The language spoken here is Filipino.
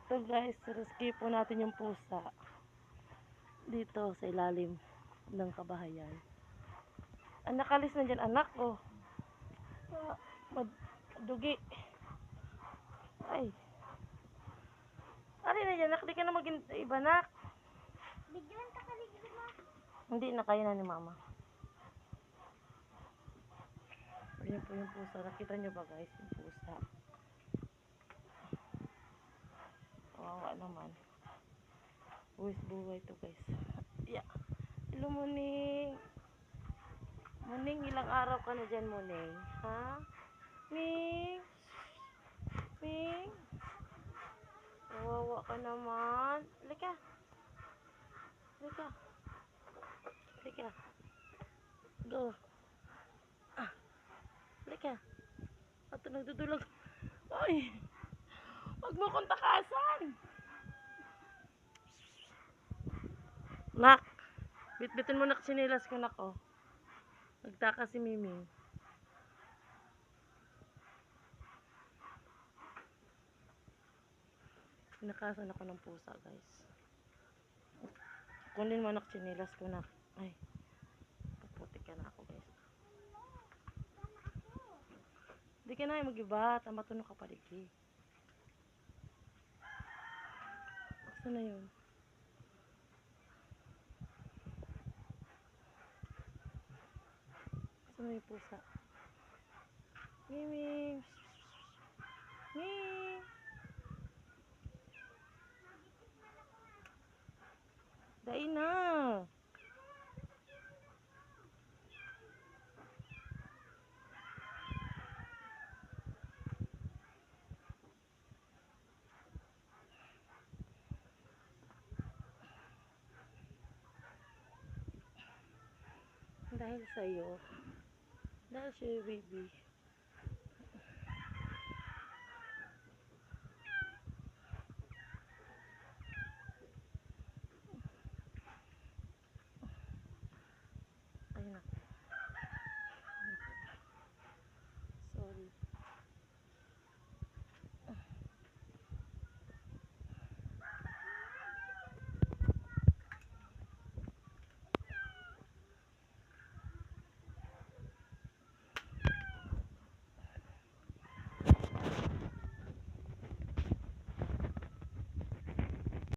Ito guys, rescue po natin yung pusa. Dito sa ilalim ng kabahayan. Ang nakalis na dyan, anak ko. Dugi. Ay. Ari na dyan, nak. Di ka na mag-iba, nak. Bigyan ka kaligro mo. Hindi na kayo na ni mama. Ayan po yung pusa. Nakita nyo ba guys, yung pusa. Kawawa naman. Buwis buhay to guys. Yeah. Hello, Muning. Muning, ilang araw ka na dyan, Muning? Ha? Ming? Ming? Kawawa ka naman. Halika. Halika. Halika. Go. Ah. Halika. Ato nagdudulag. Ay! Huwag mo kong takasan! Nak! Bitbitin mo na sinilas ko, nak, oh. Nagtaka si Miming. Pinakasan ako ng pusa, guys. Kunin mo, nak, sinilas ko, nak. Ay. Puputik ka na ako, guys. Hindi ka na mag-iba. Tamatunog ka pa, Diki. Saan na yun? Saan na yung pusa? Miming! Miming! Dahil na! Dahil sa'yo. Dahil sa'yo, baby.